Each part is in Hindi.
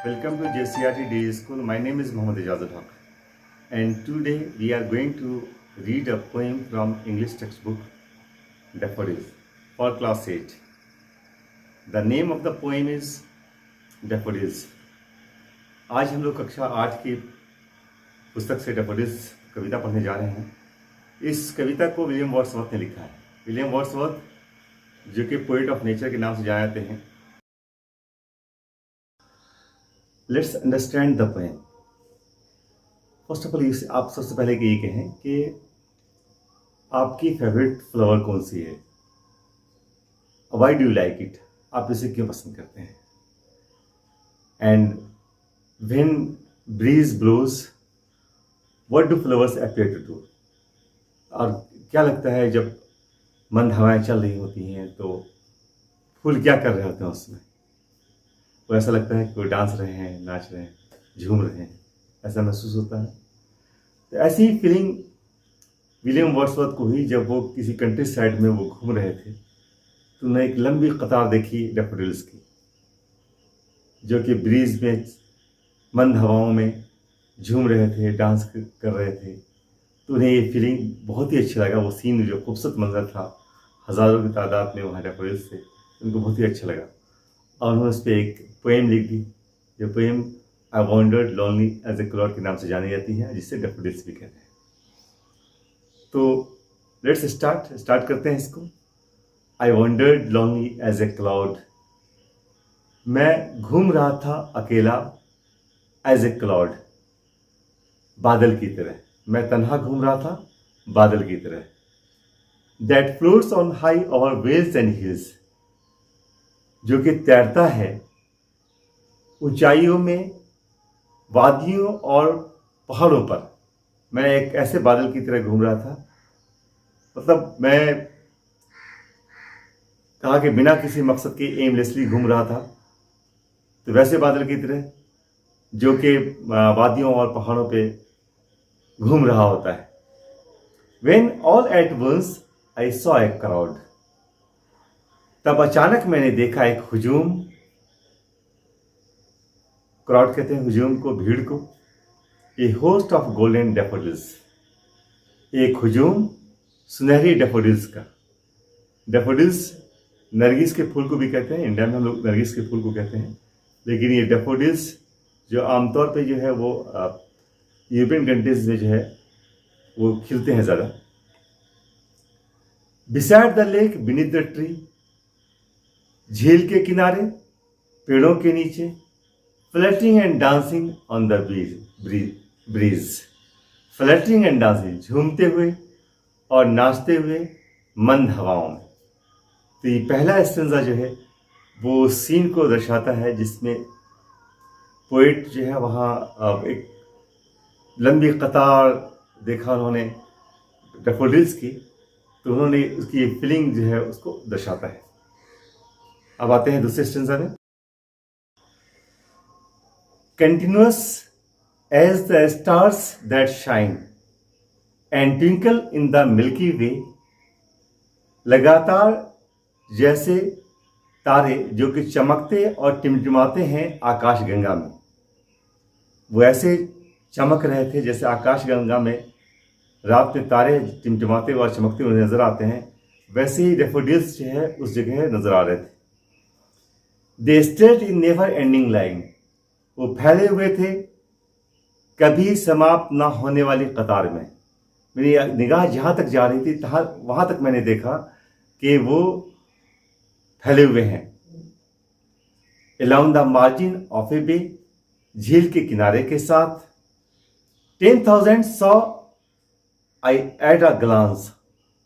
Welcome to JCRT Day School. My name is Mohammad Ijazul Haq, and today we are going to read a poem from English textbook Daffodils for class 8. The name of the poem is Daffodils. आज हम लोग कक्षा 8 की पुस्तक से डैफोडिल्स कविता पढ़ने जा रहे हैं। इस कविता को विलियम वर्ड्सवर्थ ने लिखा है। विलियम वर्ड्सवर्थ जो कि पोएट ऑफ नेचर के नाम से जाने जाते हैं। Let's understand the poem. First of all आप सबसे पहले ये कहें कि आपकी फेवरेट फ्लावर कौन सी है, why do you like it, आप इसे क्यों पसंद करते हैं। And when breeze blows what do flowers appear to do, और क्या लगता है जब मंद हवाएं चल रही होती हैं तो फूल क्या कर रहे होते हैं उसमें। वो ऐसा लगता है कि वो डांस रहे हैं, नाच रहे हैं, झूम रहे हैं, ऐसा महसूस होता है। तो ऐसी ही फीलिंग विलियम वर्ड्सवर्थ को हुई जब वो किसी कंट्री साइड में वो घूम रहे थे तो उन्होंने एक लंबी कतार देखी डैफोडिल्स की, जो कि ब्रीज में मंद हवाओं में झूम रहे थे, डांस कर रहे थे। तो उन्हें ये फीलिंग बहुत ही अच्छा लगा। वो सीन जो खूबसूरत मंजर था, हज़ारों की तादाद में वहाँ डैफोडिल्स से, उनको बहुत ही अच्छा लगा और उन्होंने उस पर एक पोएम लिख दी। जो poem I wandered lonely as a cloud के नाम से जानी जाती है, जिससे डैफोडिल्स भी कहते हैं। तो लेट्स स्टार्ट करते हैं इसको। I wandered lonely as a cloud, मैं घूम रहा था अकेला एज ए क्लाउड, बादल की तरह। मैं तन्हा घूम रहा था बादल की तरह। That floats on high over vales and hills, जो कि तैरता है ऊंचाइयों में, वादियों और पहाड़ों पर। मैं एक ऐसे बादल की तरह घूम रहा था, मतलब मैं कहा कि बिना किसी मकसद के एमलेसली घूम रहा था, तो वैसे बादल की तरह जो कि वादियों और पहाड़ों पे घूम रहा होता है। When all at once I saw a crowd, तब अचानक मैंने देखा एक हुजूम। क्राउड कहते हैं हुजूम को, भीड़ को। ए होस्ट ऑफ गोल्डन डैफोडिल्स, एक हुजूम सुनहरी डैफोडिल्स का। डैफोडिल्स नरगिस के फूल को भी कहते हैं, इंडिया में हम लोग नरगिस के फूल को कहते हैं, लेकिन ये डैफोडिल्स जो आमतौर पे जो है वो यूरोपियन कंट्रीज में जो है वो खिलते हैं ज़्यादा। Beside the lake beneath the tree, झील के किनारे, पेड़ों के नीचे। Fluttering and dancing on the breeze, fluttering and dancing, झूमते हुए और नाचते हुए मंद हवाओं में। तो ये पहला स्टेंजा जो है वो सीन को दर्शाता है, जिसमें पोएट जो है वहाँ एक लंबी कतार देखा उन्होंने डैफोडिल्स की, तो उन्होंने उसकी फीलिंग जो है उसको दर्शाता है। अब आते हैं दूसरे स्टेंजा में। Continuous as the stars that shine and twinkle in the Milky Way, लगातार जैसे तारे जो कि चमकते और टिमटिमाते हैं आकाशगंगा में। वो ऐसे चमक रहे थे जैसे आकाशगंगा में रात में तारे टिमटिमाते और चमकते हुए नजर आते हैं, वैसे ही डैफोडिल्स जो है उस जगह नजर आ रहे थे। They stayed in never ending line, वो फैले हुए थे कभी समाप्त ना होने वाली कतार में। मेरी निगाह जहाँ तक जा रही थी वहाँ तक मैंने देखा कि वो फैले हुए हैं। अलोंग द मार्जिन ऑफ ए बे, झील के किनारे के साथ। 10,000 saw I at a glance,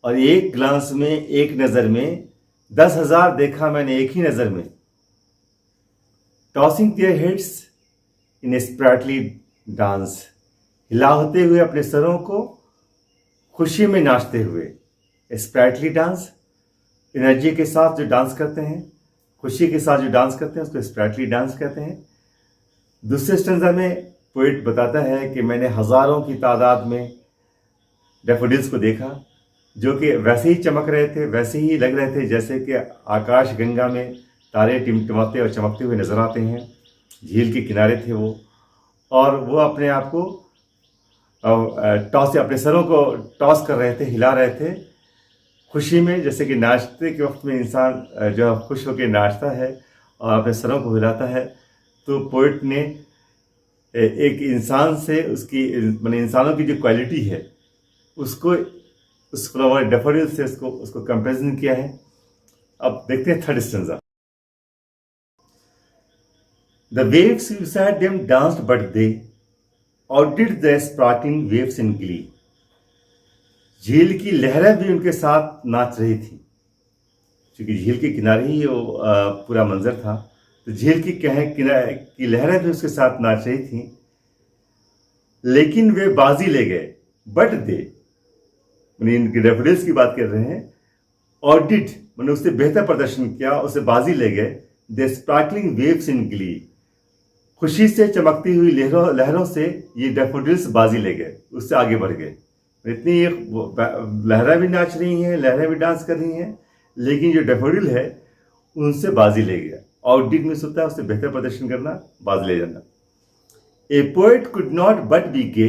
और एक ग्लांस में, एक नज़र में 10,000 देखा मैंने एक ही नज़र में। Tossing their heads in a sprightly dance, हिलाते हुए अपने सरों को खुशी में नाचते हुए। स्प्राइटली डांस, एनर्जी के साथ जो डांस करते हैं, खुशी के साथ जो डांस करते हैं उसको स्प्राइटली डांस कहते हैं। दूसरे स्टेंजा में पोएट बताता है कि मैंने हज़ारों की तादाद में डैफोडिल्स को देखा, जो कि वैसे ही चमक रहे थे, वैसे ही लग रहे थे जैसे कि आकाश गंगा में तारे टिमटिमाते और चमकते हुए नजर आते हैं। झील के किनारे थे वो, और वो अपने आप को टॉस या अपने सरों को टॉस कर रहे थे, हिला रहे थे खुशी में। जैसे कि नाचते के वक्त में इंसान जो खुश होकर नाचता है और अपने सरों को हिलाता है, तो पोइट ने एक इंसान से उसकी माने इंसानों की जो क्वालिटी है उसको उस फ्लावर डेफोडिल से उसको कंपेरिजन किया है। अब देखते हैं third stanza. The waves beside them danced, but they outdid the sparkling waves in glee. झील की लहरें भी उनके साथ नाच रही थी, क्योंकि झील के किनारे ही वो पूरा मंजर था। तो झील की किनारे की लहरें भी उसके साथ नाच रही थी, लेकिन वे बाजी ले गए। बट दे मैंने इनके डेफोडिल्स की बात कर रहे हैं, ऑडिट मैंने उससे बेहतर प्रदर्शन किया, उसे बाजी ले गए। The sparkling waves in Glee, खुशी से चमकती हुई लहरों से ये डेफोडिल्स बाजी ले गए, उससे आगे बढ़ गए। इतनी लहरें भी नाच रही हैं, लहरें भी डांस कर रही हैं, लेकिन जो डेफोडिल है उनसे बाजी ले गया। आउटडिड मीन्स होता है उससे बेहतर प्रदर्शन करना, बाजी ले जाना। A poet could not but be gay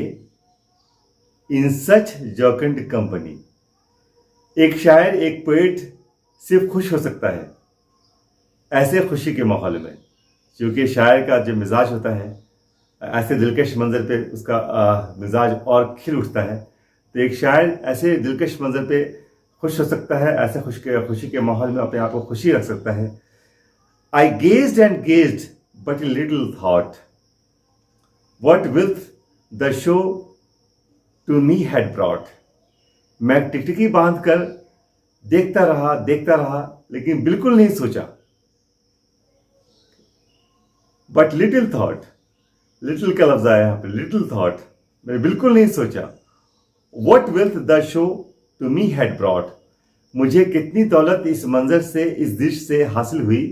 in such jocund company. एक शायर, एक पोएट सिर्फ खुश हो सकता है ऐसे खुशी के माहौल में, क्योंकि शायर का जो मिजाज होता है ऐसे दिलकश मंजर पे उसका मिजाज और खिल उठता है। तो एक शायर ऐसे दिलकश मंजर पे खुश हो सकता है, ऐसे खुशी के माहौल में अपने आप को खुशी रख सकता है। I gazed and gazed but a little thought what wealth the show to me had brought. मैं टिकटिकी बांध कर देखता रहा, लेकिन बिल्कुल नहीं सोचा। बट लिटिल थॉट, लिटिल का लफ्ज आया यहाँ पे, लिटिल थॉट, मैंने बिल्कुल नहीं सोचा। What wealth the show to me had brought, मुझे कितनी दौलत इस मंजर से, इस दृश्य से हासिल हुई,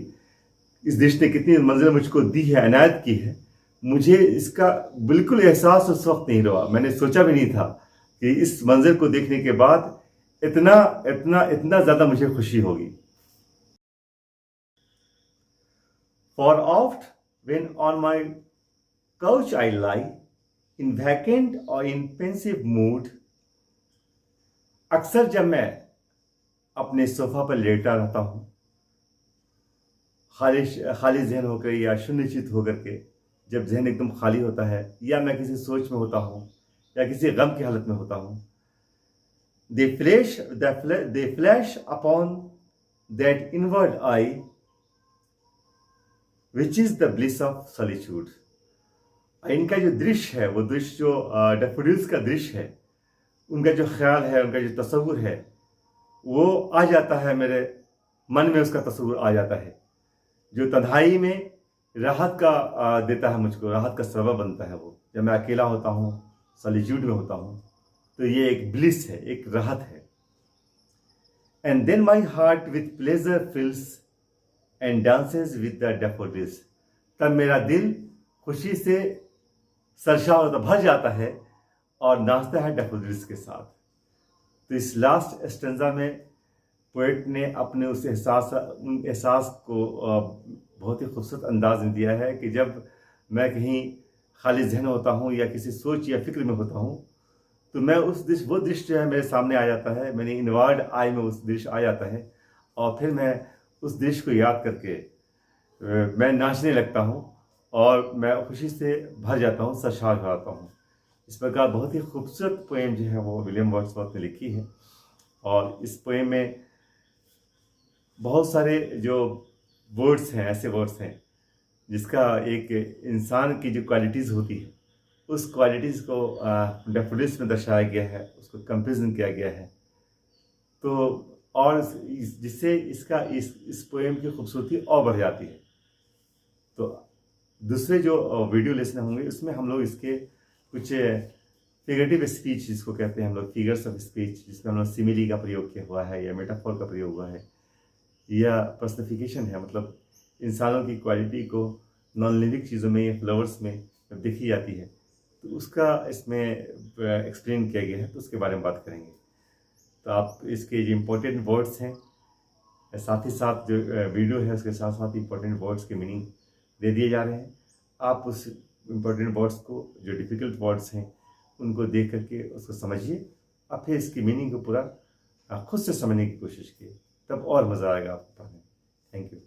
इस दृश्य ने कितनी मंजिल मुझको दी है, अनायत की है, मुझे इसका बिल्कुल एहसास उस वक्त नहीं हुआ। मैंने सोचा भी नहीं था कि इस मंजर को देखने के बाद इतना इतना इतना ज्यादा मुझे खुशी होगी। For oft when on my couch I lie, in vacant or in pensive mood, अक्सर जब मैं अपने सोफा पर लेटा रहता हूँ, खाली जहन होकर या शून्यचित होकर के, जब जहन एकदम खाली होता है या मैं किसी सोच में होता हूँ या किसी गम की हालत में होता हूँ, they flash upon that inward eye which is the bliss of solitude. इनका जो दृश्य है, वो दृश्य जो डेफोडिल्स का दृश्य है, उनका जो ख्याल है, उनका जो तस्वुर है, वो आ जाता है मेरे मन में, उसका तस्वुर आ जाता है जो तन्हाई में राहत का देता है, मुझको राहत का सबब बनता है। वो जब मैं अकेला होता हूँ, सॉलिट्यूड में होता हूँ, तो ये एक ब्लिस है, एक राहत है। And then my heart with pleasure fills and dances with the daffodils, तब मेरा दिल खुशी से सरशार होता, भर जाता है और नाचता है डेफोडिल्स के साथ। तो इस लास्ट स्टेंजा में पोएट ने अपने उस एहसास को बहुत ही खूबसूरत अंदाज में दिया है कि जब मैं कहीं खाली जहन होता हूँ या किसी सोच या फिक्र में होता हूँ, तो मैं वो दृश्य जो है मेरे सामने आ जाता है, मेरे इनवर्ड आई में उस दृश्य आ जाता है, और फिर मैं उस दृश्य को याद करके मैं नाचने लगता हूँ और मैं खुशी से भर जाता हूँ, सरशार हो जाता हूँ। इस प्रकार बहुत ही खूबसूरत पोएम जो है वो विलियम वर्ड्सवर्थ ने लिखी है। और इस पोएम में बहुत सारे जो वर्ड्स हैं, ऐसे वर्ड्स हैं जिसका एक इंसान की जो क्वालिटीज़ होती है, उस क्वालिटीज़ को डेफोडिल्स में दर्शाया गया है, उसको कंपेरिजन किया गया है। तो और जिससे इसका इस पोएम की खूबसूरती और बढ़ जाती है। तो दूसरे जो वीडियो लेसन होंगे उसमें हम लोग इसके कुछ फिगरेटिव स्पीच जिसको कहते हैं हम लोग, फिगर्स ऑफ स्पीच, जिसमें हम लोग सिमिली का प्रयोग किया हुआ है या मेटाफोर का प्रयोग हुआ है या पर्सनिफिकेशन है, मतलब इंसानों की क्वालिटी को नॉन लिविंग चीज़ों में या फ्लावर्स में जब देखी जाती है, तो उसका इसमें एक्सप्लेन किया गया है, तो उसके बारे में बात करेंगे। तो आप इसके जो इम्पोर्टेंट वर्ड्स हैं, साथ ही साथ जो वीडियो है उसके साथ साथ इम्पोर्टेंट वर्ड्स के मीनिंग दे दिए जा रहे हैं। आप उस इम्पोर्टेंट वर्ड्स को, जो डिफ़िकल्ट वर्ड्स हैं, उनको देख करके उसको समझिए और फिर इसकी मीनिंग को पूरा खुद से समझने की कोशिश कीजिए, तब और मज़ा आएगा आपको पढ़ने। Thank you.